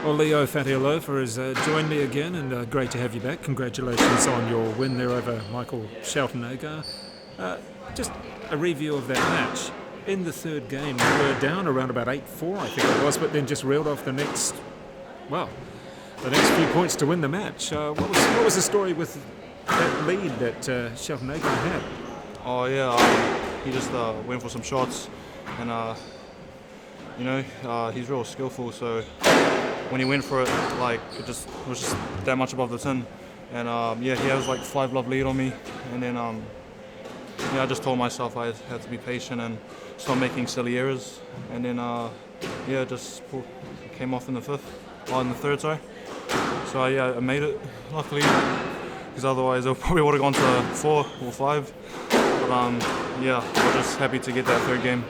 Well, Leo Fatialofa has joined me again, and great to have you back. Congratulations on your win there over Michael Shelton-Agar. Just a review of that match. In the third game, we were down around about 8-4, I think it was, but then just reeled off the next few points to win the match. What was the story with that lead that Shelton-Agar had? Oh yeah, he just went for some shots, and he's real skillful. So when he went for it, it was just that much above the tin, and he has 5-love lead on me, and then I just told myself I had to be patient and stop making silly errors, and then came off in the third, sorry. So I made it, luckily, because otherwise I probably would have gone to 4 or 5. But I'm just happy to get that third game.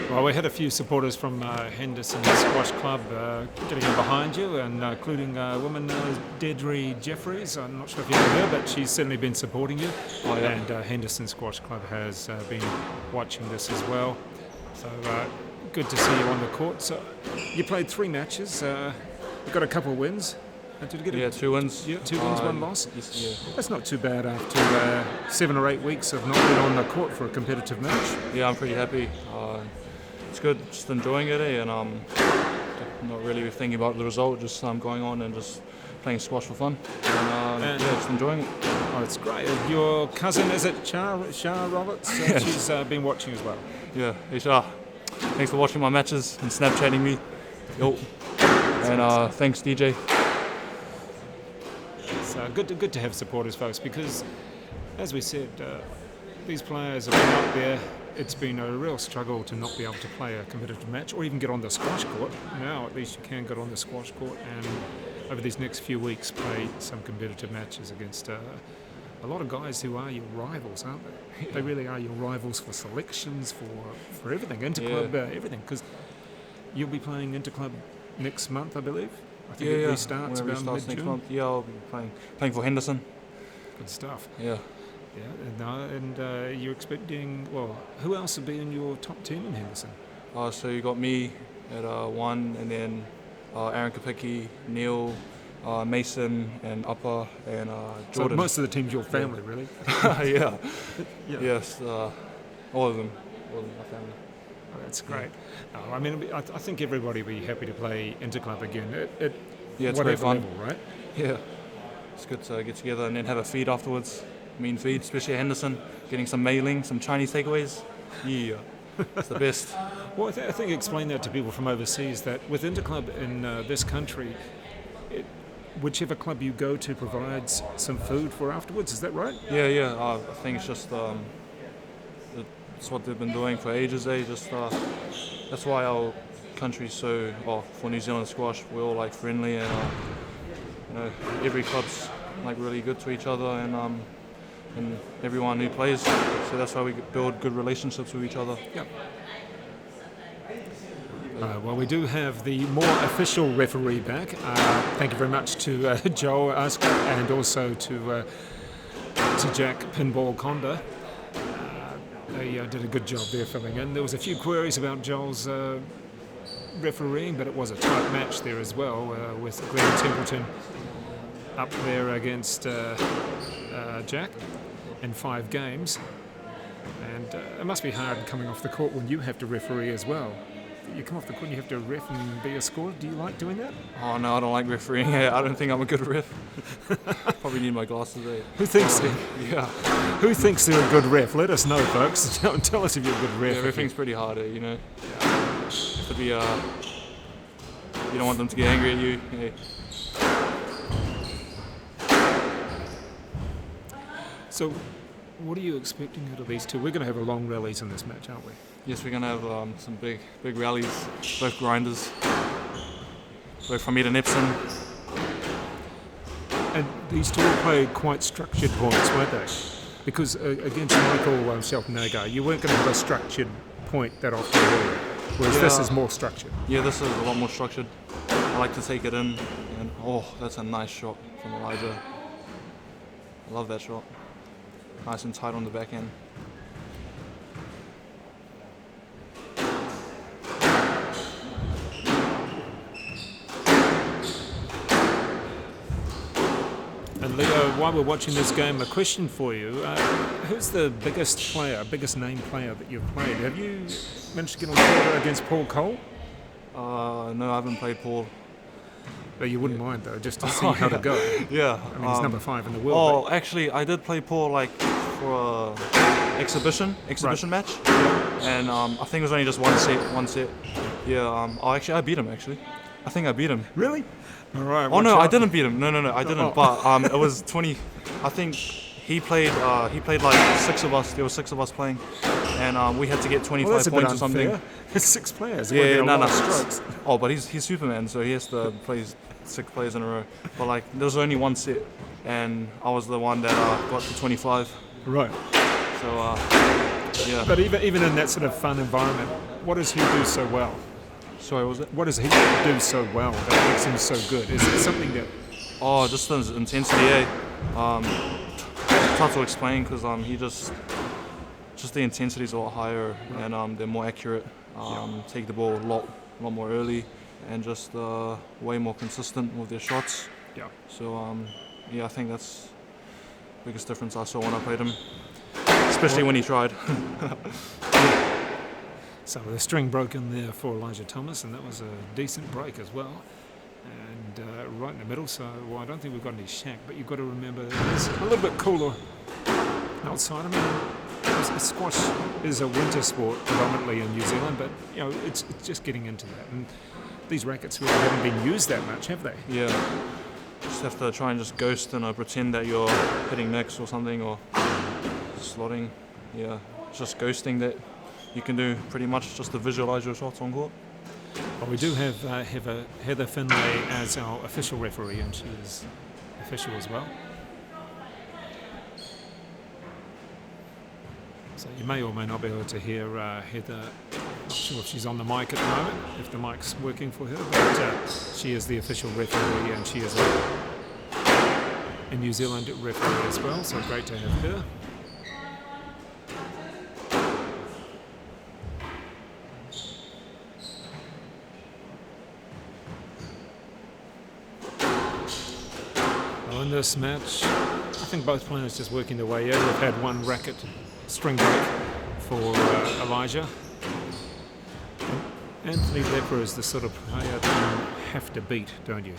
Well, we had a few supporters from Henderson Squash Club getting in behind you, and including a woman, Deirdre Jeffries. I'm not sure if you know her, but she's certainly been supporting you. Oh, yeah. And Henderson Squash Club has been watching this as well. So good to see you on the court. So you played 3 matches. You got a couple of wins. Did you get 2 wins. Yeah, 2 wins, 1 loss. Yes, yeah. That's not too bad after 7 or 8 weeks of not being on the court for a competitive match. Yeah, I'm pretty happy. It's good, just enjoying it, and not really thinking about the result, just going on and just playing squash for fun, and just enjoying it. Oh, it's great. Your cousin, is it Shah Roberts? Yes. She's been watching as well. Yeah, hey Shah, thanks for watching my matches and Snapchatting me. Yo. And thanks DJ. It's good to have supporters, folks, because as we said, these players have been up there. It's been a real struggle to not be able to play a competitive match or even get on the squash court. Now at least you can get on the squash court and over these next few weeks play some competitive matches against a lot of guys who are your rivals, aren't they? Yeah. They really are your rivals for selections, for everything, interclub, everything, because you'll be playing interclub next month, I believe. I think it restarts around mid-June. Next month. Yeah, I'll be playing for Henderson. Good stuff. Yeah. Yeah, and you're expecting, who else will be in your top team in Henderson? So you got me at 1, and then Aaron Kapicki, Neil, Mason, and Upper, and Jordan. So most of the team's your family, really? Yeah. Yeah. Yes, all of them. All of my family. Oh, that's great. I think everybody will be happy to play interclub again. It's great fun. Level, right? Yeah. It's good to get together and then have a feed afterwards. Mean feed, especially at Henderson, getting some mailing, some Chinese takeaways. Yeah, it's the best. Well, I think explain that to people from overseas, that with interclub in this country, whichever club you go to provides some food for afterwards. Is that right? Yeah. I think it's just it's what they've been doing for ages. That's why our country's so. For New Zealand squash, we're all friendly, and every club's really good to each other, and everyone who plays. So that's why we build good relationships with each other. Yep. Well, we do have the more official referee back. Thank you very much to Joel Asker and also to Jack Pinball Conda. They did a good job there filling in. There was a few queries about Joel's refereeing, but it was a tight match there as well, with Glenn Templeton up there against Jack in 5 games. And it must be hard coming off the court when you have to referee as well. You come off the court and you have to ref and be a scorer. Do you like doing that? Oh no, I don't like refereeing. I don't think I'm a good ref. Probably need my glasses there. Who thinks? Yeah. Who thinks they're a good ref? Let us know, folks. Tell us if you're a good ref. Yeah, everything's pretty hard, You have to be. You don't want them to get angry at you. Yeah. So, what are you expecting out of these two? We're going to have a long rallies in this match, aren't we? Yes, we're going to have some big rallies, both grinders, both from Eden Epson. And these two will play quite structured points, won't they? Because against Michael Shelton-Agar, you weren't going to have a structured point that often earlier, whereas this is more structured. Yeah, this is a lot more structured. I like to take it in, and that's a nice shot from Elijah. I love that shot. nice and tight on the back end. And Leo, while we're watching this game, a question for you. Who's the biggest name player that you've played? Have you managed to get on quarter against Paul Cole? No, I haven't played Paul. But you wouldn't mind though, just to see how to go. Yeah. I mean, he's number 5 in the world. Oh, actually, I did play Paul like for a exhibition match, and I think it was only just one set. Yeah. I beat him actually. I think I beat him. Really? All right. Oh no, I didn't beat him. No, I didn't. Oh. But it was 20. I think he played like 6 of us. There were 6 of us playing, and we had to get 25 Well, that's a bit points or something. unfair. There's 6 players. Yeah, no. Strokes. Oh, but he's Superman, so he has to play 6 players in a row. But like, there was only one set, and I was the one that got to 25. Right. So yeah. But even in that sort of fun environment, what does he do so well? Sorry, what was it? What does he do so well that makes him so good? Is it something that... Oh, just the intensity, tough to explain because he just the intensity is a lot higher, right. And they're more accurate. Take the ball a lot more early, and just way more consistent with their shots. Yeah. So I think that's the biggest difference I saw when I played him, especially when he tried. So the string broke in there for Elijah Thomas, and that was a decent break as well. And right in the middle, so I don't think we've got any shack, but you've got to remember it's a little bit cooler outside. I mean, squash is a winter sport predominantly in New Zealand, but you know it's just getting into that. And these rackets really haven't been used that much, have they? Yeah. Just have to try and just ghost and pretend that you're hitting necks or something, or slotting. Yeah, just ghosting that. You can do pretty much just to visualise your shots on court. Well, we do have Heather Finlay as our official referee, and she is official as well. So you may or may not be able to hear Heather. Not sure if she's on the mic at the moment, if the mic's working for her, but she is the official referee, and she is a New Zealand referee as well, so great to have her. In this match, I think both players just working their way in. We've had one racket string break for Elijah. Anthony Lepper is the sort of player that you have to beat, don't you?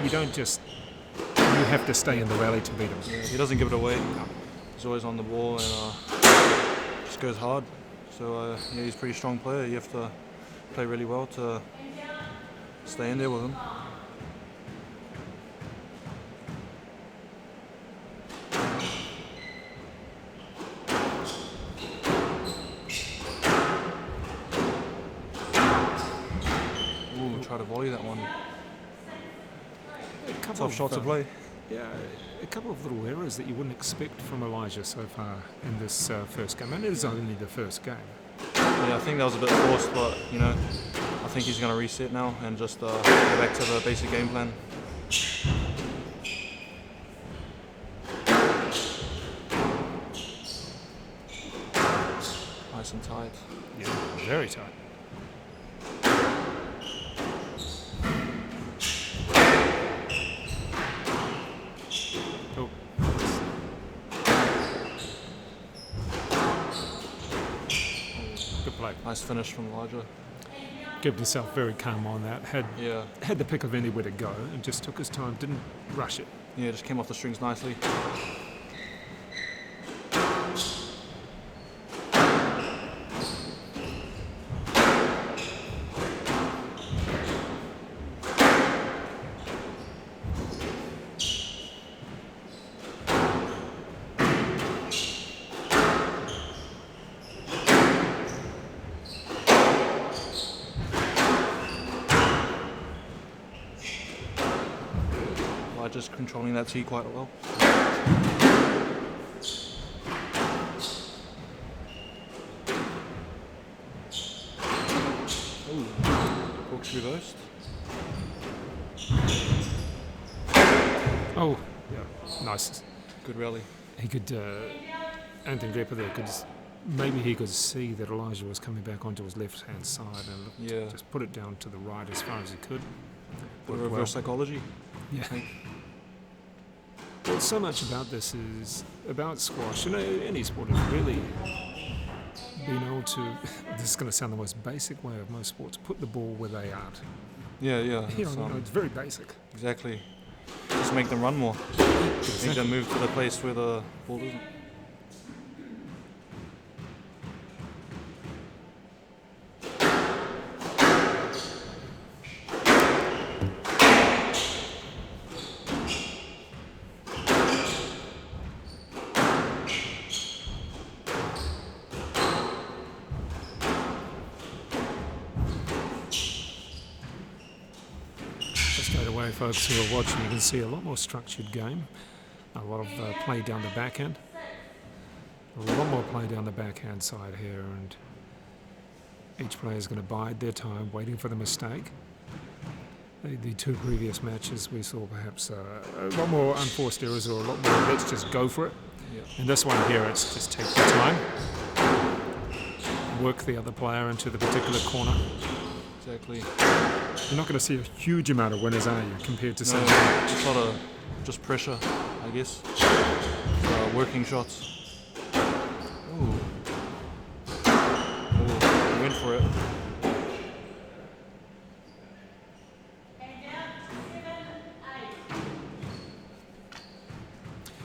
You don't just... You have to stay in the rally to beat him. Yeah, he doesn't give it away. He's always on the ball and just goes hard. So yeah, he's a pretty strong player. You have to play really well to stay in there with him. Try to volley that one. Tough shot to play. Yeah, a couple of little errors that you wouldn't expect from Elijah so far in this first game. And it is only the first game. Yeah, I think that was a bit forced, but you know, I think he's going to reset now and just go back to the basic game plan. Nice and tight. Yeah, very tight. Nice finish from Elijah. Kept himself very calm on that. Had the pick of anywhere to go and just took his time, didn't rush it. Yeah, just came off the strings nicely. Just controlling that tee quite well. Ooh, corkscrew ghost. Oh, yeah, nice. Good rally. he could, Anthony Lepper there maybe he could see that Elijah was coming back onto his left-hand side and just put it down to the right as far as he could. The reverse psychology. Yeah. Well, so much about this is about squash, any sport is really being able to, this is going to sound the most basic way of most sports, put the ball where they are. Yeah. It's very basic. Exactly. Just make them run more. Exactly. Make them move to the place where the ball isn't. Straight away, folks who are watching, you can see a lot more structured game, a lot of play down the backhand, a lot more play down the backhand side here, and each player is going to bide their time waiting for the mistake. The two previous matches we saw perhaps a lot more unforced errors or a lot more let's just go for it. Yeah. In this one here, it's just take the time, work the other player into the particular corner. Exactly. You're not going to see a huge amount of winners, are you, compared to some... just a lot of just pressure, I guess. Working shots. Ooh. He went for it.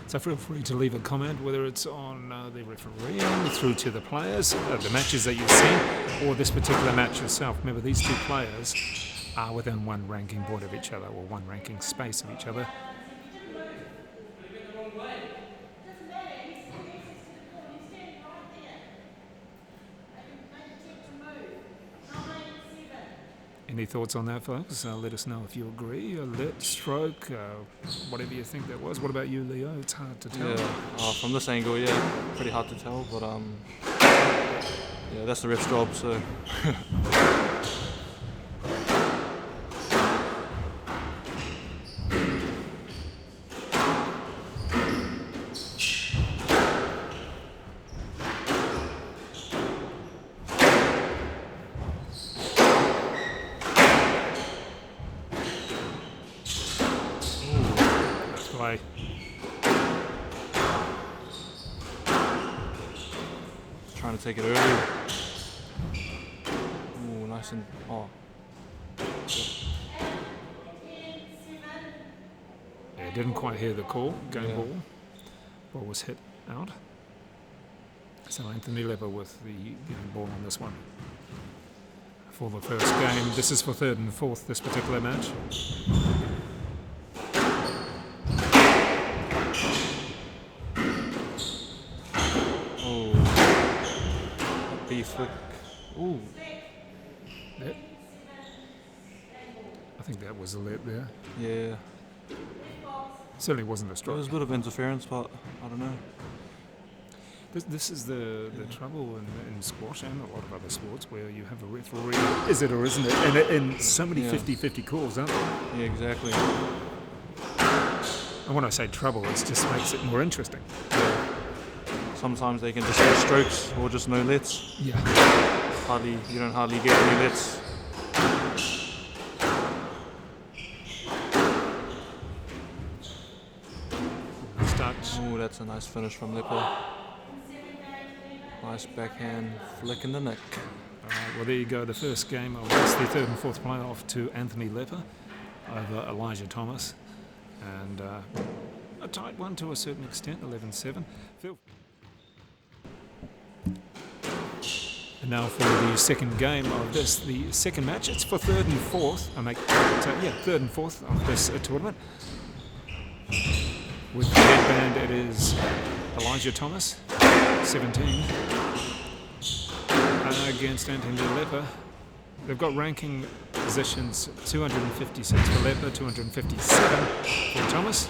So feel free to leave a comment, whether it's on the refereeing, through to the players, the matches that you've seen, or this particular match yourself. Remember, these two players are within one ranking point of each other, or one ranking space of each other. Any thoughts on that, folks? Let us know if you agree. Stroke, whatever you think that was. What about you, Leo? It's hard to tell. Yeah, from this angle, pretty hard to tell, but that's the ref's job, so. Play. Trying to take it early. Ooh, nice and Yeah, didn't quite hear the call. Game ball. Ball was hit out. So Anthony Lepper with the game ball on this one. For the first game. This is for third and fourth, this particular match. Flick. Ooh. Let. I think that was a let there. Yeah. Certainly wasn't a There strike. was a bit of interference, but I don't know. This is the trouble in squash and a lot of other sports where you have a referee, is it or isn't it? And in so many 50-50 calls, aren't there? Yeah, exactly. And when I say trouble, it just makes it more interesting. Yeah. Sometimes they can just get strokes or just no lets. Yeah. You don't hardly get any lets. Nice touch. Oh, that's a nice finish from Lepper. Nice backhand flick in the neck. Alright, well there you go. The first game of this, the third and fourth playoff to Anthony Lepper over Elijah Thomas. And a tight one to a certain extent, 11-7. And now for the second game of this, the second match. It's for third and fourth. Third and fourth of this tournament. With the headband, it is Elijah Thomas, 17, against Anthony Lepper. They've got ranking positions 256 for Lepper, 257 for Thomas.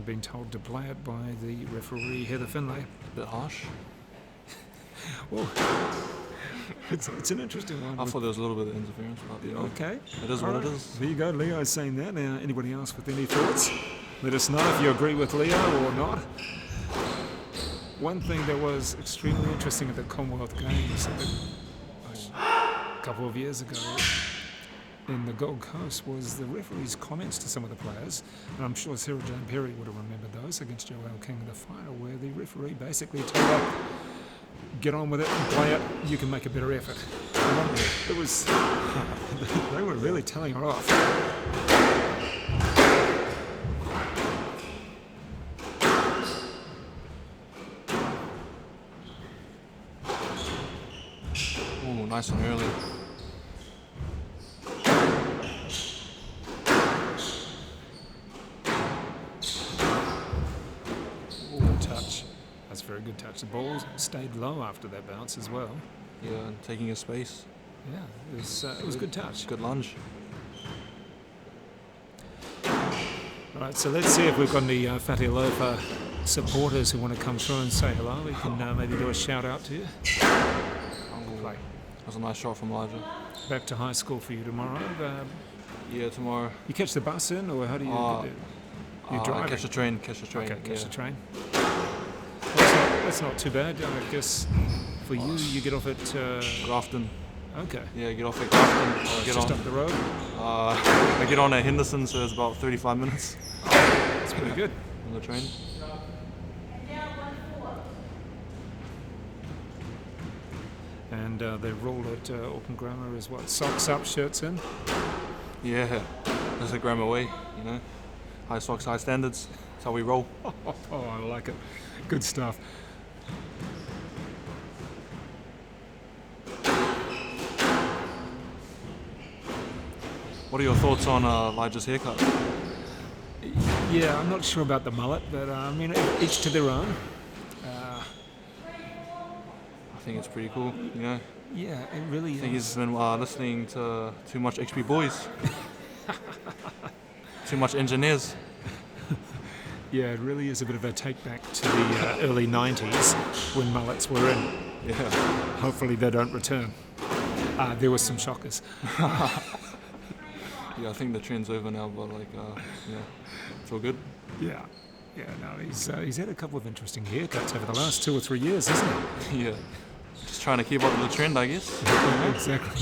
Being told to play it by the referee Heather Finlay. A bit harsh. Well, It's an interesting one. I thought there was a little bit of interference, but you know, Okay. it is what it is. There you go. Leo's saying that. Now, anybody else with any thoughts? Let us know if you agree with Leo or not. One thing that was extremely interesting at the Commonwealth Games a couple of years ago in the Gold Coast was the referee's comments to some of the players, and I'm sure Sarah Jane Perry would have remembered those against Joelle King in the final, where the referee basically told her, get on with it and play it, you can make a better effort. It was, they were really telling her off. Ooh, nice and early. Touch. That's a very good touch. The ball stayed low after that bounce as well. Yeah, and taking his space. Yeah, it was a good touch. Good lunge. All right, so let's see if we've got any Fatty Lofa supporters who want to come through and say hello. We can maybe do a shout out to you. Play. That was a nice shot from Elijah. Back to high school for you tomorrow. Yeah, tomorrow. You catch the bus in, or how do you get there? You drive? Catch the train. Okay, catch yeah. the train. That's not too bad. I guess for you get off at Grafton. Okay. Yeah, get off at Grafton. It's Get just on. up the road. I get on at Henderson, so it's about 35 minutes That's pretty good. on the train. And the rule at Auckland Grammar is what? Socks up, shirts in. Yeah, that's the Grammar way, you know. High socks, high standards. That's how we roll. Oh, I like it. Good stuff. What are your thoughts on Elijah's haircut? Yeah, I'm not sure about the mullet, but I mean, each to their own. I think it's pretty cool, you know. Yeah, it really I think is. he's been listening to too much XP Boys. Too much engineers. Yeah, it really is a bit of a take back to the early 90s when mullets were in. Yeah. Hopefully they don't return. There were some shockers. Yeah, I think the trend's over now, but yeah, it's all good. Yeah, no, he's had a couple of interesting haircuts over the last 2 or 3 years, hasn't he? Yeah. Just trying to keep up with the trend, I guess. Exactly.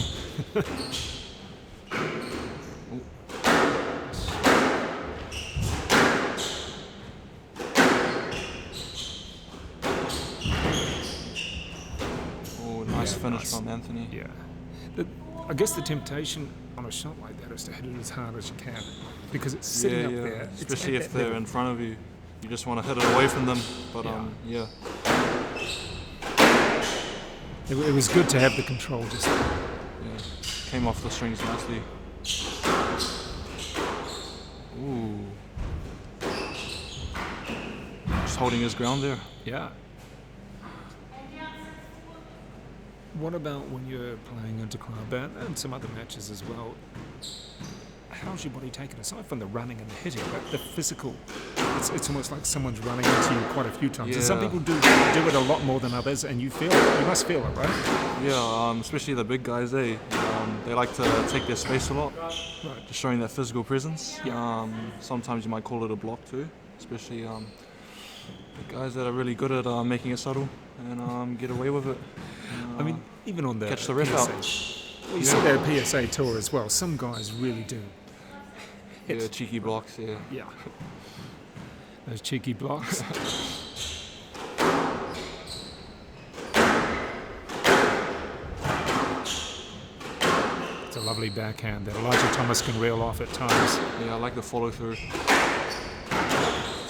Oh, nice finish nice. from Anthony. Yeah. I guess the temptation on a shot like that is to hit it as hard as you can, because it's sitting up there. Especially if they're in front of you. You just want to hit it away from them. But yeah. It was good to have the control just there. Yeah. Came off the strings nicely. Ooh. Just holding his ground there. Yeah. What about when you're playing interclub and some other matches as well? How's your body taken, aside from the running and the hitting, but the physical? It's almost like someone's running into you quite a few times. And some Yeah. people do it a lot more than others, and you feel it. You must feel it, right? Yeah, especially the big guys, they like to take their space a lot, Right. just showing that physical presence. Yeah. Sometimes you might call it a block too, especially the guys that are really good at making it subtle and get away with it. I mean, even on the catch the ref out. PSA. Well, you see that PSA tour as well. Some guys really do. Yeah, cheeky blocks, yeah. Yeah. Those cheeky blocks. It's a lovely backhand that Elijah Thomas can reel off at times. Yeah, I like the follow through. It's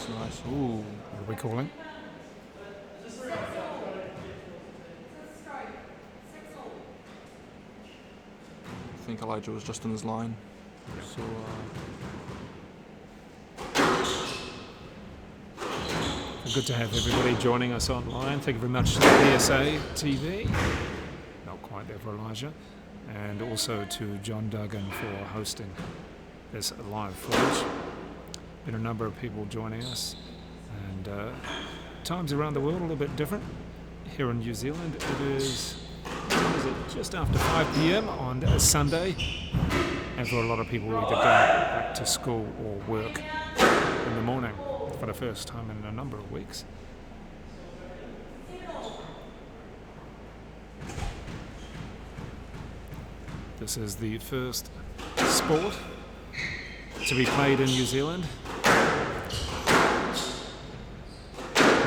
nice. Ooh. What are we calling? I think Elijah was just in his line. So, Good to have everybody joining us online. Thank you very much to the PSA TV. Not quite there for Elijah. And also to John Duggan for hosting this live footage. Been a number of people joining us. And times around the world a little bit different. Here in New Zealand it is, what is it, just after 5 p.m. on a Sunday, and for a lot of people either go back to school or work in the morning for the first time in a number of weeks. This is the first sport to be played in New Zealand.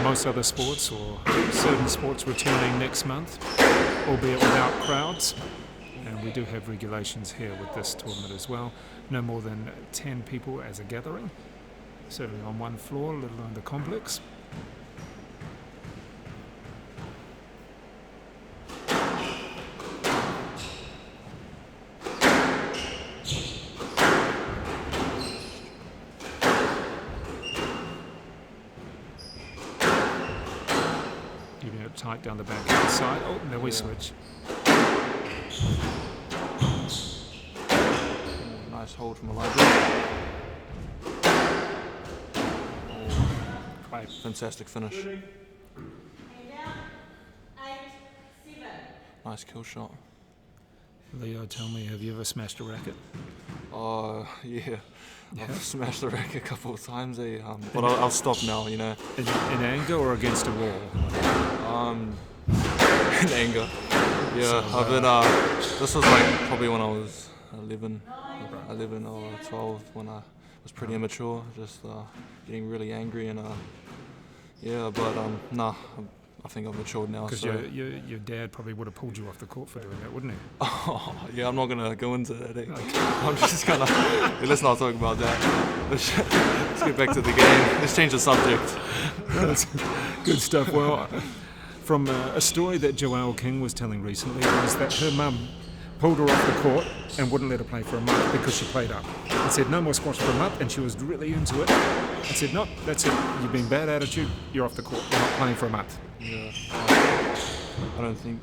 Most other sports, or certain sports, returning next month, albeit without crowds. And we do have regulations here with this tournament as well. No more than 10 people as a gathering, certainly on one floor, let alone the complex. Keeping it tight down the back side. Oh, now we switch. Nice hold from Elijah. Fantastic finish. Nice kill shot. Leo, tell me, have you ever smashed a racket? Yeah. I've smashed the racket a couple of times, but I'll stop now, you know. In anger or against a wall? In anger. Yeah, so, I've been, this was like probably when I was 11 or 12, when I was pretty immature, just getting really angry and yeah, but nah, I think I've matured now. Because so. your dad probably would have pulled you off the court for doing that, wouldn't he? Oh, yeah, I'm not going to go into that. Okay. I'm just going to, let's not talk about that. Let's get back to the game. Let's change the subject. That's good stuff. Well, from a story that Joelle King was telling recently was that her mum pulled her off the court and wouldn't let her play for a month because she played up. And said no more squash for a month, and she was really into it. I said, no, that's it. You've been bad attitude. You're off the court. You're not playing for a month. Yeah, I don't think.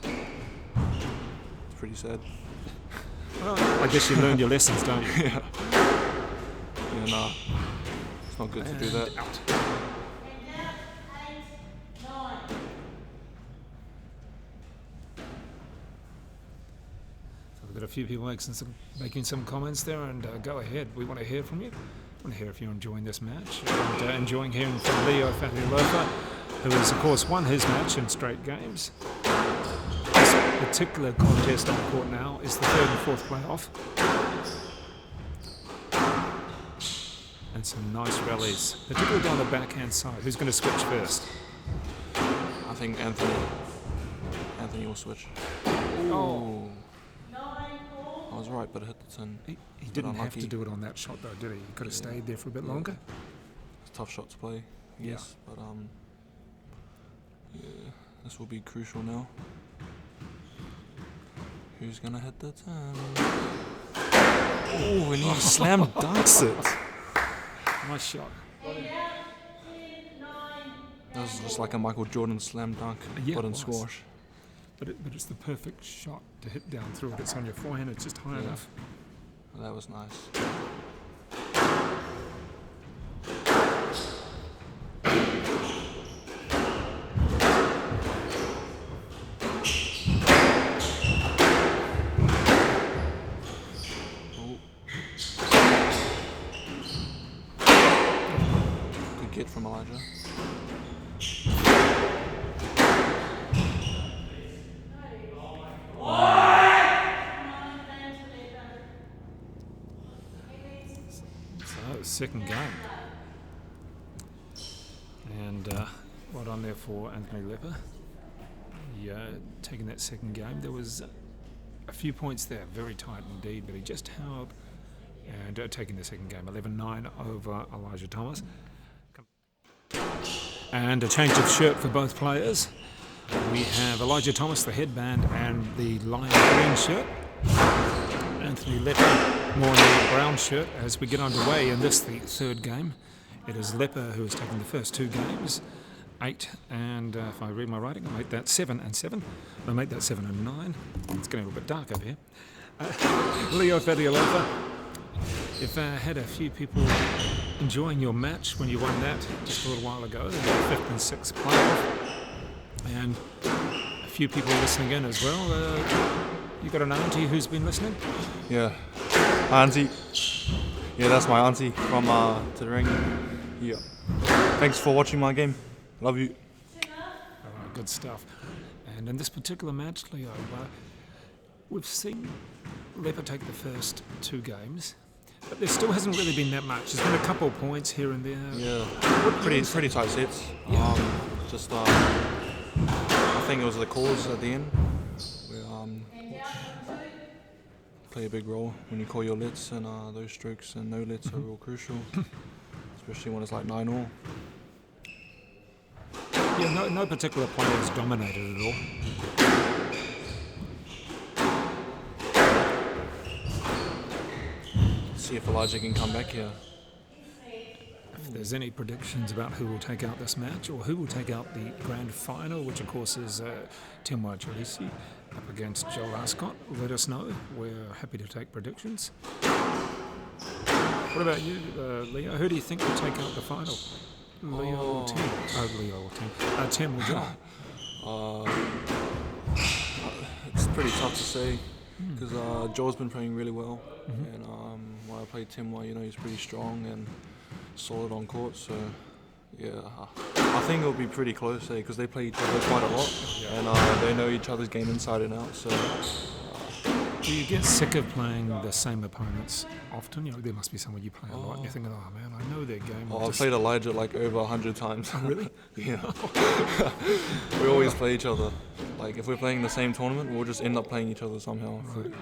Yeah. It's pretty sad. Well, I guess you learned your lessons, don't you? Yeah. Yeah, nah. It's not good to do that. Out. We've got a few people making some comments there, and go ahead. We want to hear from you. We want to hear if you're enjoying this match, and enjoying hearing from Leo Fatialofa, who has, of course, won his match in straight games. This particular contest on the court now is the third and fourth playoff. And some nice rallies, particularly down the backhand side. Who's going to switch first? I think Anthony will switch. Oh. I was right, but it hit the tin. He didn't have to do it on that shot, though, did he? He could have stayed there for a bit longer. It's a tough shot to play, yes, but yeah, this will be crucial now. Who's gonna hit the tin? Oh, and he slam dunks it. Nice shot. That was just like a Michael Jordan slam dunk, but in squash. But it's the perfect shot to hit down through it. It's on your forehand, it's just high enough. Well, that was nice. Good get from Elijah. Second game. And right on there for Anthony Lepper. Taking that second game. There was a few points there, very tight indeed, but he just held and taking the second game, 11-9 over Elijah Thomas. And a change of shirt for both players. We have Elijah Thomas, the headband, and the lime green shirt. Anthony Lepper more in the brown shirt as we get underway in this, the third game. It is Lepper who has taken the first two games, 8 and, if I read my writing, I'll make that 7 and 7. I'll make that 7 and 9. It's getting a little bit dark over here. Leo Fatialofa, if I had a few people enjoying your match when you won that just a little while ago, the 5th and 6th playoff, and a few people listening in as well. You got an auntie who's been listening? Yeah, auntie. Yeah, that's my auntie from to the ring. Yeah. Thanks for watching my game. Love you. All right, good stuff. And in this particular match, Leo, we've seen Lepper take the first 2 games, but there still hasn't really been that much. There's been a couple of points here and there. Yeah, pretty tight sets. Yeah. I think it was the calls at the end where play a big role when you call your lets, and those strokes and no lets are real crucial, especially when it's like 9-all. Yeah, no particular player has dominated at all. See if Elijah can come back here. If there's any predictions about who will take out this match or who will take out the grand final, which of course is Timwa Chalisi up against Joel Ascot, let us know. We're happy to take predictions. What about you, Leo? Who do you think will take out the final? Leo or Tim? Leo or Tim. Tim or Joel? It's pretty tough to say because Joel's been playing really well, and when I played Tim, he's pretty strong and solid on court. So yeah, I think it'll be pretty close because they play each other quite a lot, and they know each other's game inside and out. So. Do you get sick of playing the same opponents often? There must be someone you play a lot and you're thinking, oh man, I know their game. I've played Elijah like over 100 times. Oh, really? Yeah. We always play each other. Like if we're playing the same tournament, we'll just end up playing each other somehow. Right.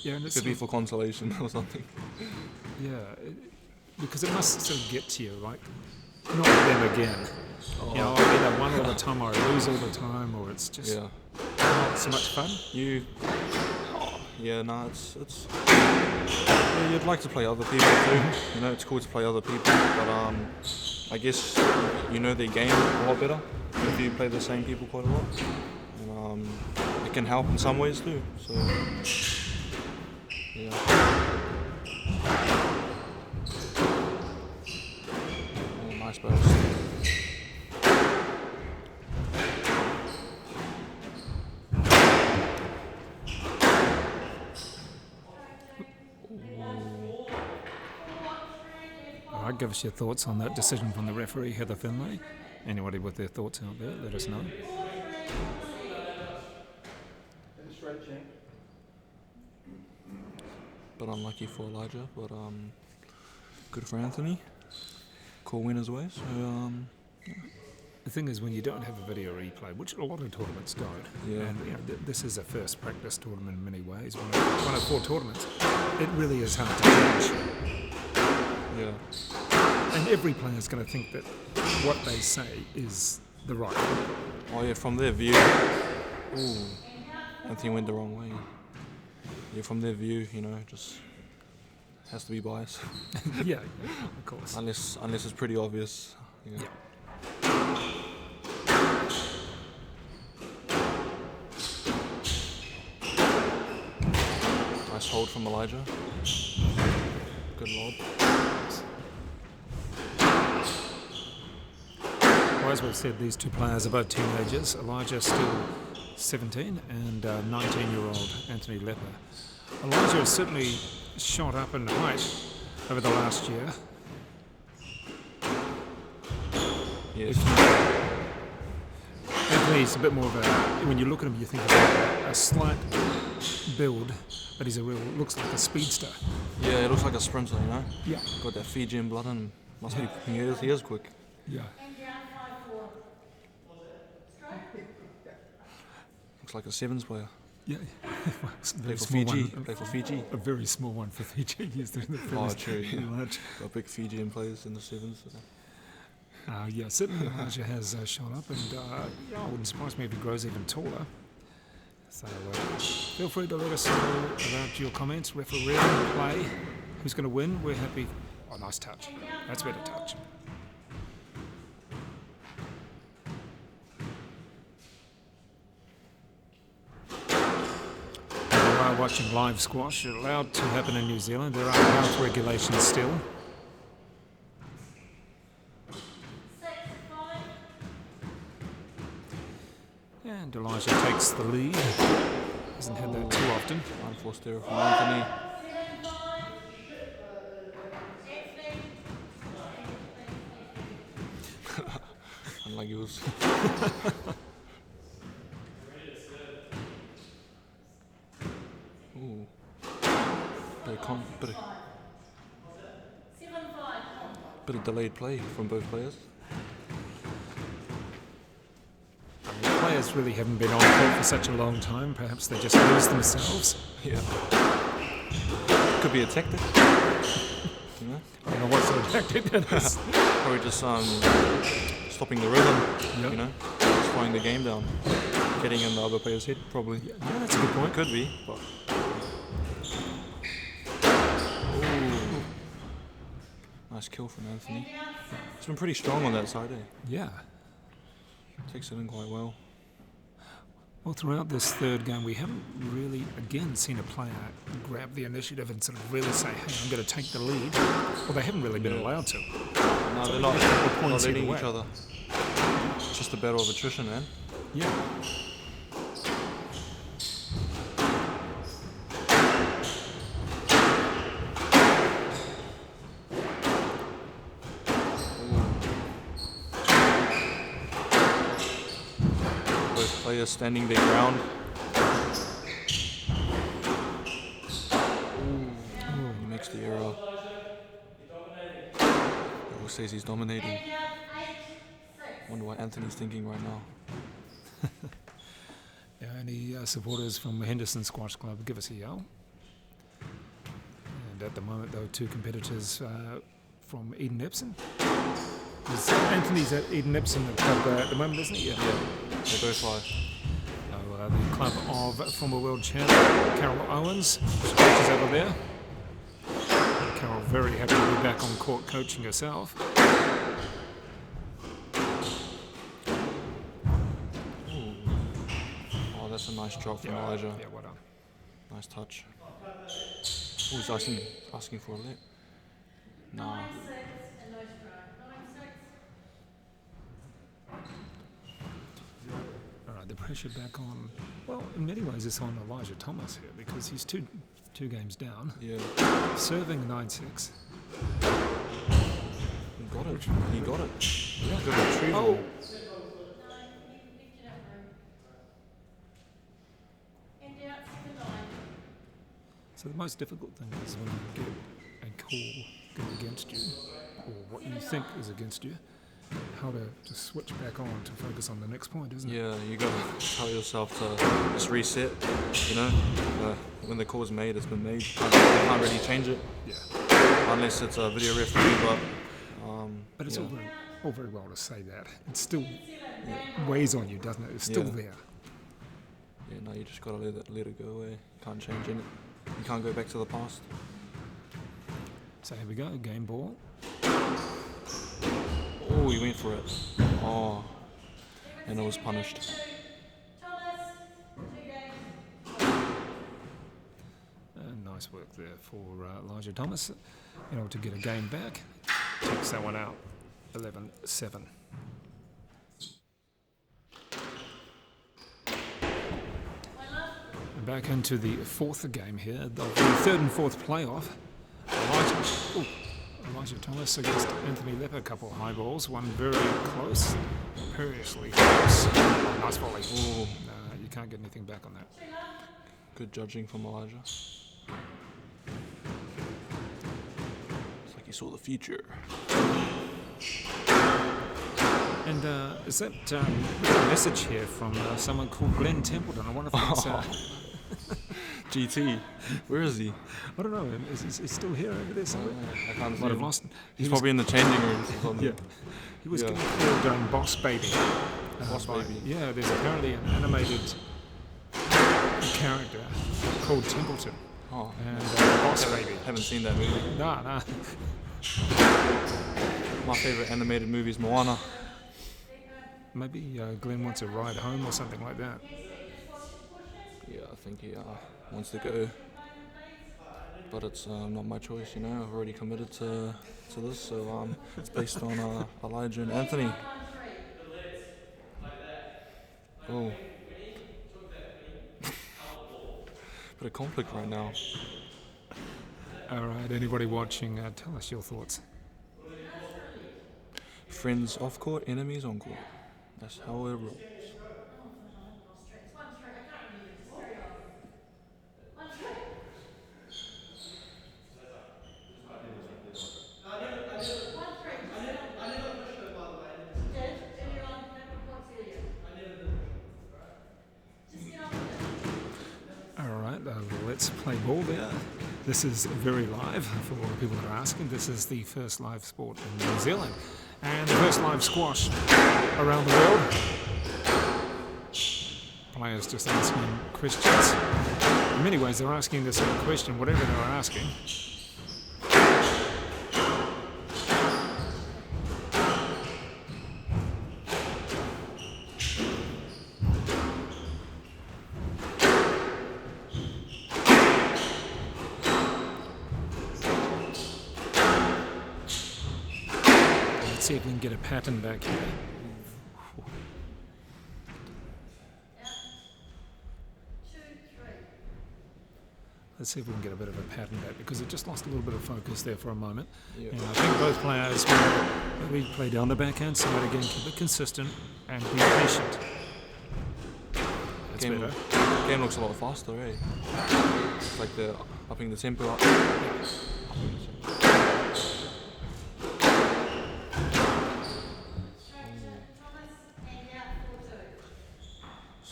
Yeah, and It could be for consolation or something. Yeah, because it must sort of get to you, like, not them again. I either win all the time or I lose all the time, or it's just not so much fun. It's you'd like to play other people too. It's cool to play other people, but I guess you know their game a lot better if you play the same people quite a lot. And it can help in some ways too. So yeah. Oh, nice burst. All right, give us your thoughts on that decision from the referee, Heather Finlay. Anybody with their thoughts out there, let us know. But unlucky for Elijah, but good for Anthony. Cool win as well. So The thing is, when you don't have a video replay, which a lot of tournaments don't, and this is a first practice tournament in many ways, one of 4 tournaments, it really is hard to judge. Yeah. And every player is going to think that what they say is the right one. Oh yeah, from their view, Anthony went the wrong way. Yeah, from their view, just has to be biased. Yeah, of course. Unless it's pretty obvious. Yeah. Nice hold from Elijah. Good lob. Well, as we've said, these 2 players are both teenagers. Elijah still 17 and 19-year-old Anthony Lepper. Elijah has certainly shot up in height over the last year. Yes. Anthony's a bit more of a, when you look at him, you think of a slight build, but he's looks like a speedster. Yeah, he looks like a sprinter, Yeah. Got that Fijian blood in him. Must be, he is quick. Yeah. Looks like a sevens player. Yeah. Play for Fiji. Play for Fiji. A very small one for Fiji. He's doing the true. Got big Fijian players in the sevens. Certainly Elijah has shot up, and it wouldn't surprise me if he grows even taller. So feel free to let us know about your comments, referee, play, who's going to win. We're happy. Oh, nice touch. That's better touch. You are watching live squash. It's allowed to happen in New Zealand. There are health regulations still. the lead. Hasn't had that too often. Unforced error from Anthony. Unlike yours. Ooh. Bit of delayed play from both players. The players really haven't been on court for such a long time. Perhaps they just lose themselves. Yeah. Could be a tactic. You know? I don't know what sort of tactic that is. Probably just stopping the rhythm. You know, just slowing the game down, getting in the other player's head. Probably. Yeah, that's a good point. Could be. But nice kill from Anthony. He's been pretty strong on that side, eh? Yeah. Takes it in quite well. Well, throughout this third game, we haven't really, again, seen a player grab the initiative and sort of really say, hey, I'm going to take the lead. Well, they haven't really been allowed to. No, So they're not leading each other. It's just a battle of attrition, man. Yeah. Both players standing their ground. He makes the error. Who says he's dominating? Wonder what Anthony's thinking right now. Yeah, any supporters from Henderson Squash Club, give us a yell. And at the moment, though, two competitors from Eden Epsom. Anthony's at Eden Epsom Club at the moment, isn't he? Yeah, they both are. The club of former world champion Carol Owens, which coaches over there. Carol very happy to be back on court coaching herself. Oh, that's a nice drop from Elijah. Yeah, well done. Nice touch. Oh, he's asking for a lip. No. Alright, the pressure back on, well, in many ways it's on Elijah Thomas here because he's two games down. Yeah. Serving 9-6. He got it. He got it. Yeah. Good retrieval. Oh! So the most difficult thing is when you get a call go against you, or what you think is against you, how to switch back on to focus on the next point, isn't it? Yeah, you got to tell yourself to just reset, you know. When the call's made, it's been made. You can't really change it. Yeah. Unless it's a video referee, But it's all very well to say that. It still weighs on you, doesn't it? It's still there. Yeah, no, you just got to let it go away. Can't change it. You can't go back to the past. So here we go, game ball. Oh, he went for it. Oh, and it was punished. Nice work there for Elijah Thomas. In order to get a game back, takes that one out, 11-7. And back into the fourth game here, the third and fourth playoff. Elijah Thomas against Anthony Lepper, a couple of high balls, one very close, perilously close. Oh, nice volley. Ooh. You can't get anything back on that. Good judging from Elijah. It's like he saw the future. And is that a message here from someone called Glenn Templeton? I wonder if it's... GT, where is he? I don't know. Is he still here over there somewhere? I can't see Might have him. lost him. He's probably in the changing room or something. Yeah. He was getting called Boss Baby. Boss Baby. Yeah, there's apparently an animated character called Templeton. Oh, and Boss Baby. Haven't seen that movie. Nah. My favourite animated movie is Moana. Maybe Glenn wants a ride home or something like that. Yeah, I think he wants to go. But it's not my choice, you know. I've already committed to this, so it's based on Elijah and Anthony. Oh. bit of conflict right now. All right, anybody watching, tell us your thoughts. Friends off court, enemies on court. That's how it rolls. All right, let's play ball there. This is very live for all the people that are asking. This is the first live sport in New Zealand and the first live squash around the world. Players just asking questions. In many ways, they're asking the same question, whatever they're asking. Let's see if we can get a pattern back here. Let's see if we can get a bit of a pattern back because it just lost a little bit of focus there for a moment. Yeah. And I think both players will maybe play down the backhand side again, keep it consistent and be patient. That's better. Game looks a lot faster, eh? It's like they're upping the tempo up.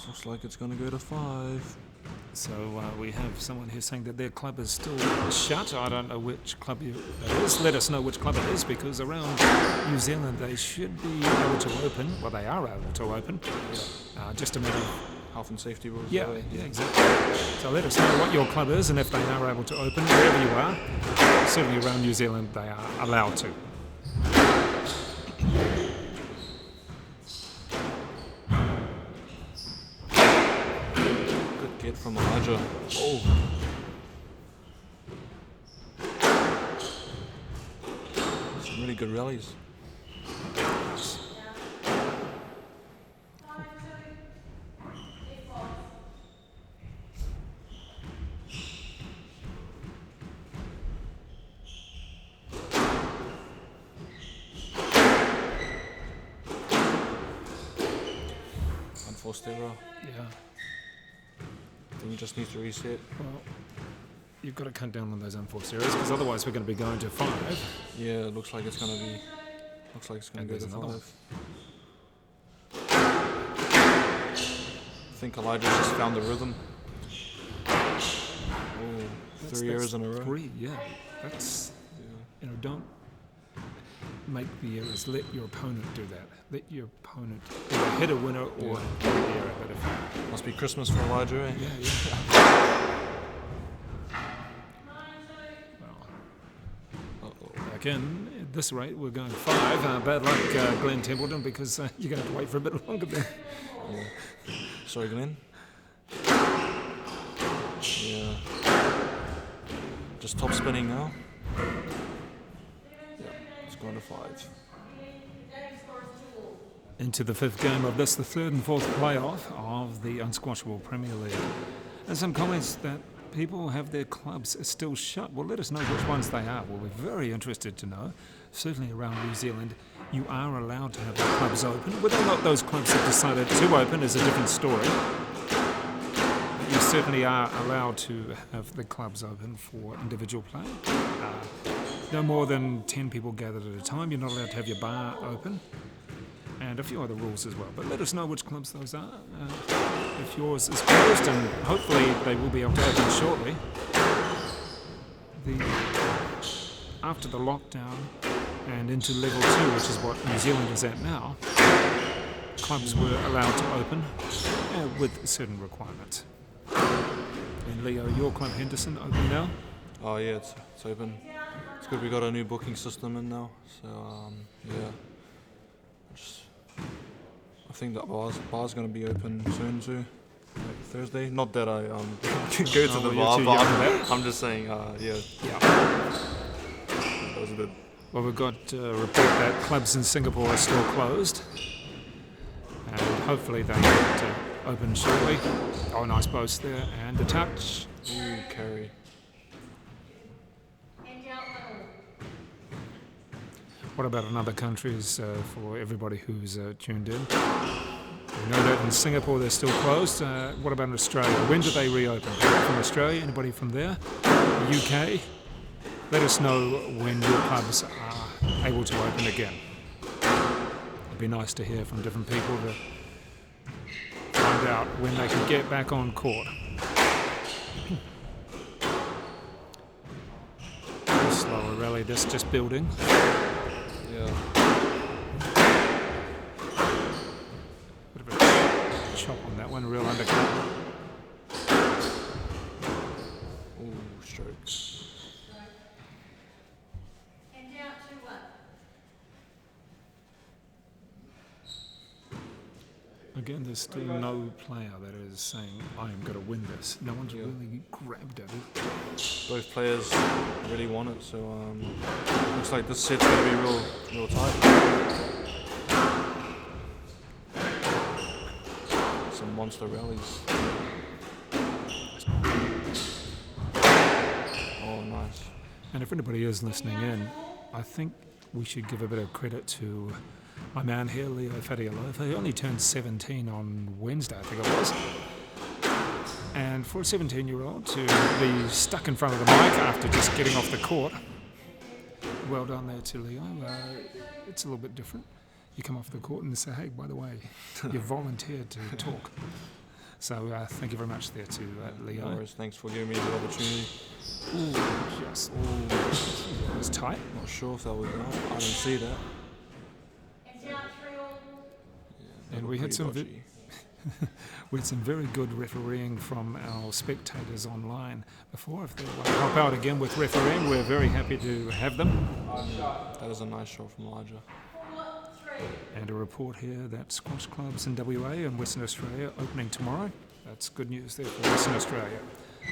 Looks like it's going to go to 5. So we have someone here saying that their club is still shut. I don't know which club it is. Let us know which club it is because around New Zealand they should be able to open. Well, they are able to open. Just a matter of Health and safety rules. yeah, exactly. So let us know what your club is and if they are able to open wherever you are. Certainly around New Zealand they are allowed to. Good get from Elijah. Oh. Some really good rallies. Unforced error. Yeah. Then you just need to reset. Well, you've got to cut down on those unforced errors because otherwise we're going to be going to 5. Yeah, it looks like it's going to be. Looks like it's going to go there's to another 5. I think Elijah's just found the rhythm. Oh, 3 errors in a row. 3, yeah. That's, Yeah. don't make the errors. Let your opponent do that. Let your opponent either hit a winner or hit the error. But if, Must be Christmas for Elijah, eh? yeah. Well, Uh-oh. again, at this rate, we're going 5. Bad luck, Glenn Templeton, because you're going to have to wait for a bit longer there. Yeah. Sorry, Glenn. Yeah. Just top spinning now. Yeah, it's going to 5. Into the 5th game of this, the 3rd and 4th playoff of the Unsquashable Premier League. And some comments that people have their clubs still shut. Well, let us know which ones they are. We'll be very interested to know. Certainly around New Zealand, you are allowed to have the clubs open. Whether or not those clubs have decided to open is a different story. But you certainly are allowed to have the clubs open for individual play. No more than 10 people gathered at a time. You're not allowed to have your bar open. And a few other rules as well. But let us know which clubs those are. If yours is closed, and hopefully they will be able to open shortly. After the lockdown and into level 2, which is what New Zealand is at now, clubs were allowed to open with certain requirements. And Leo, your club Henderson open now? Oh yeah, it's open. It's good we got a new booking system in now. So yeah. I think that bar's going to be open soon too, like Thursday. Not that I go to the bar, but I'm just saying, yeah. That was a bit. Well, we've got a report that clubs in Singapore are still closed, and hopefully they get open shortly. Oh, nice post there, and the touch. carry. What about in other countries for everybody who's tuned in? We know that in Singapore they're still closed. What about in Australia? When do they reopen? From Australia? Anybody from there? UK? Let us know when your clubs are able to open again. It'd be nice to hear from different people to find out when they can get back on court. A slower rally, this just building. Yeah. Bit of a chop on that one, real undercut. Ooh, strokes. Again, there's still no player that is saying, I am going to win this. No one's really grabbed at it. Both players really want it, so looks like this set's going to be real tight. Some monster rallies. Oh, nice. And if anybody is listening in, I think we should give a bit of credit to my man here, Leo Fadialova. He only turned 17 on Wednesday, I think it was. And for a 17-year-old to be stuck in front of the mic after just getting off the court, well done there to Leo. It's a little bit different. You come off the court and say, hey, by the way, you volunteered to talk. So thank you very much there to Leo. No worries, thanks for giving me the opportunity. Ooh, just, it was tight. Not sure if that was out. I didn't see that. And we had some we had some very good refereeing from our spectators online before. If they want to help out again with refereeing, we're very happy to have them. That was a nice shot from Elijah. And a report here that squash clubs in WA and Western Australia opening tomorrow. That's good news there for Western Australia.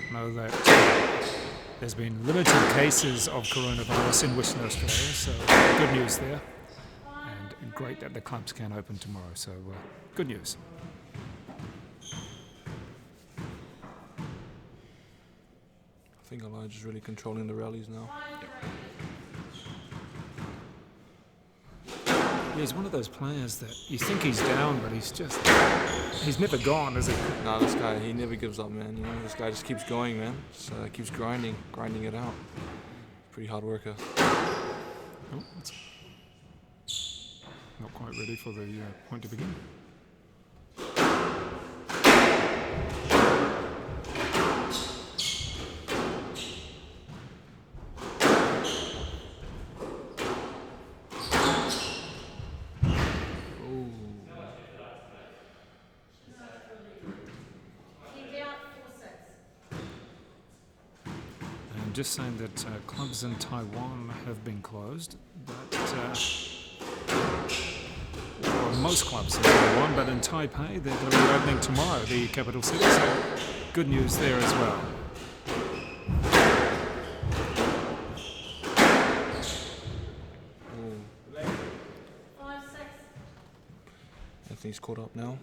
I know that there's been limited cases of coronavirus in Western Australia, so good news there. And great that the clubs can open tomorrow, so good news. I think Elijah's really controlling the rallies now. Yeah, he's one of those players that you think he's down, but he's never gone, is he? Nah, this guy, he never gives up, man. You know, this guy just keeps going, man. Just keeps grinding it out. Pretty hard worker. Oh, it's not quite ready for the point to begin. Just saying that clubs in Taiwan have been closed, but or most clubs in Taiwan, but in Taipei they're going to be opening tomorrow, the capital city, so good news there as well. Anthony's caught up now.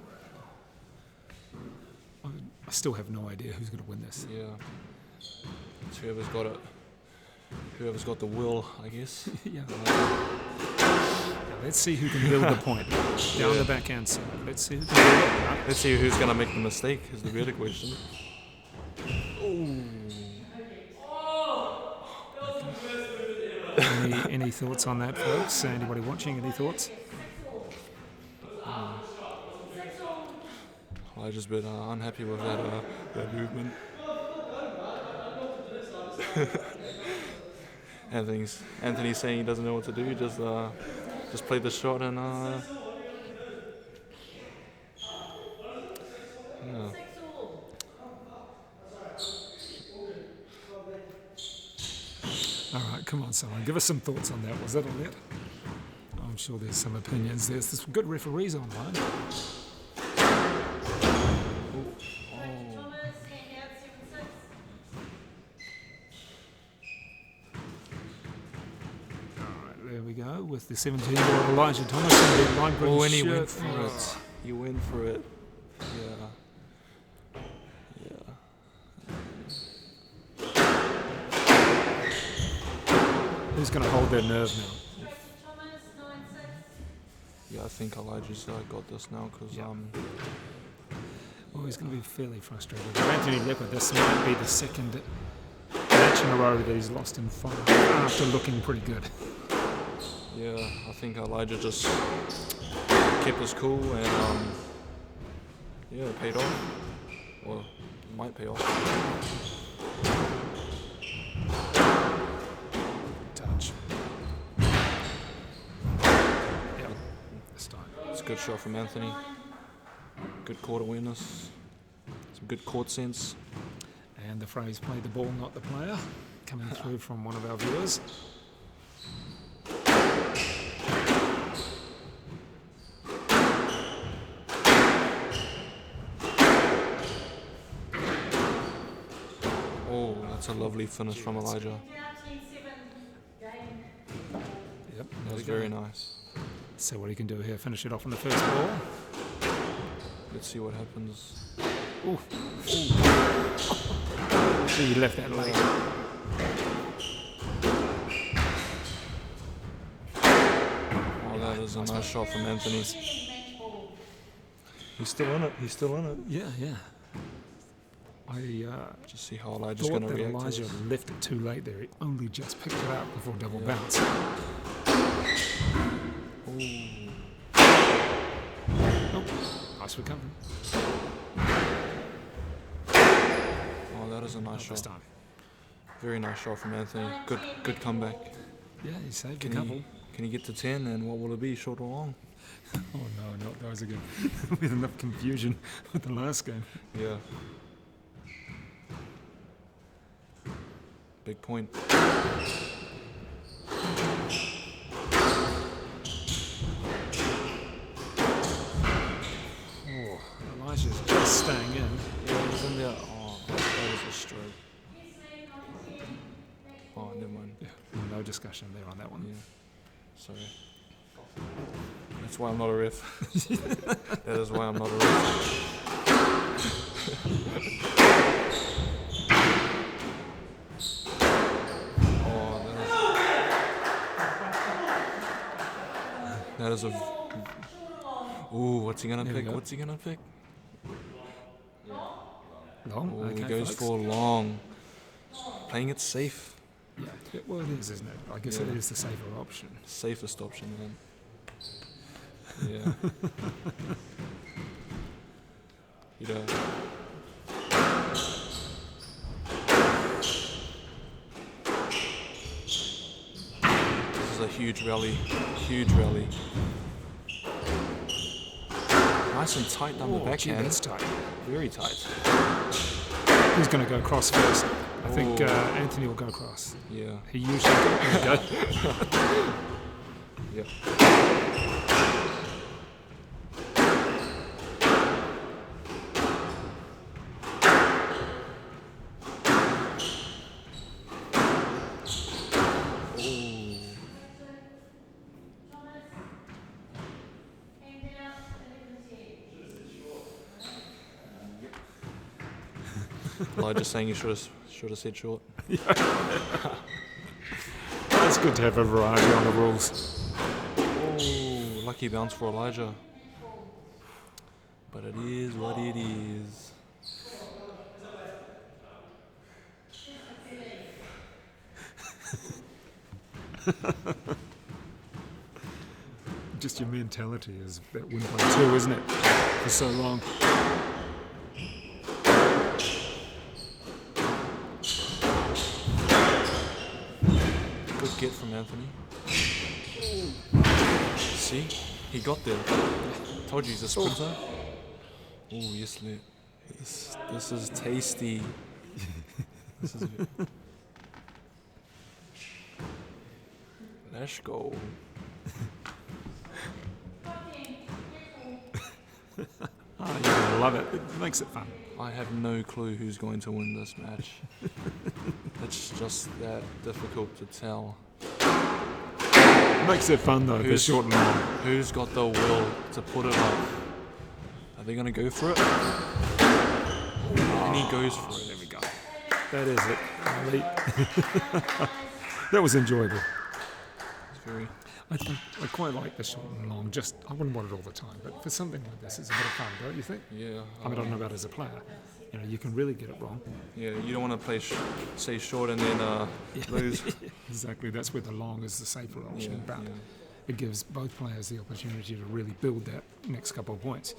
I still have no idea who's going to win this. Yeah. It's whoever's got it. Whoever's got the will, I guess. Yeah. Let's see who can build the point. Down the backhand side. Let's see who can build it. Let's see who's going to make the mistake is the real question. Any thoughts on that, folks? Anybody watching, any thoughts? Elijah's a bit unhappy with that movement. Anthony's saying he doesn't know what to do. Just play the shot and yeah. All right, come on, someone, give us some thoughts on that. Was that all that? I'm sure there's some opinions. There's some good referees online. With the 17-year-old Elijah Thomas in the lime green and he shirt. went for it. He went for it. Yeah. Who's going to hold their nerve now? Yeah, I think Elijah's got this now because Well, he's going to be fairly frustrated. For Anthony Lepper, this might be the second match in a row that he's lost in 5 after looking pretty good. yeah, I think Elijah just kept his cool and yeah, it paid off. Or might pay off. Touch. Yep. This time. It's a good shot from Anthony. Good court awareness. Some good court sense. And the phrase "play the ball, not the player" coming through from one of our viewers. Oh, that's a lovely finish from Elijah. Yep, That was very nice. So what he can do here, finish it off on the first ball. Let's see what happens. Ooh. He left that late. Oh, that is a nice shot from Anthony. He's still in it. He's still in it. Yeah. I Just see how Elijah's thought going to that react. Elijah To this. left it too late there. He only just picked it up before double bounce. Ooh. Oh, nice recovery. Oh, that is a nice Not this shot. time. Very nice shot from Anthony. Good comeback. Yeah, he saved a couple. Can he get to 10? And what will it be, short or long? Oh no, not those again. With enough confusion with the last game. Yeah. Big point. Oh, Elijah's just staying in. Yeah, he's in there. Oh, that was a stroke. Oh, never mind. Yeah, no discussion there on that one. Yeah. Sorry. That's why I'm not a ref. That is why I'm not a ref. That is a. Ooh, what's he gonna There we pick? go. What's he gonna pick? Long? Oh, Okay, he goes folks. for long. Playing it safe. Yeah, well it is, isn't it? I guess it Yeah. is the safer option. Safest option, man. Yeah. You know. This is a huge rally. Huge rally. Nice and tight down the Oh, gee, backhand. that's tight. Very tight. Who's going to go cross first? I think Oh. Anthony will go cross. Yeah. He usually goes. Yep. Elijah saying you should have said short. It's good to have a variety on the rules. Oh, lucky bounce for Elijah. But it is what it is. Just your mentality is that win by 2, isn't it? For so long. Good get from Anthony. See? He got there. Told you he's a sprinter. Oh, yes, this is tasty. This is good. Let's go. Oh, yeah, I love it. It makes it fun. I have no clue who's going to win this match. It's just that difficult to tell. It makes it fun though, the short and long. Who's got the will to put it up? Are they going to go for it? And he goes for it. There we go. That is it. That was enjoyable. theory. I quite like the short and long. Just I wouldn't want it all the time, but for something like this, it's a bit of fun, don't you think? Yeah. I mean, I don't know about as a player. You know, you can really get it wrong. Yeah, you don't want to play say short and then lose. Exactly. That's where the long is the safer option, Yeah, but yeah. it gives both players the opportunity to really build that next couple of points.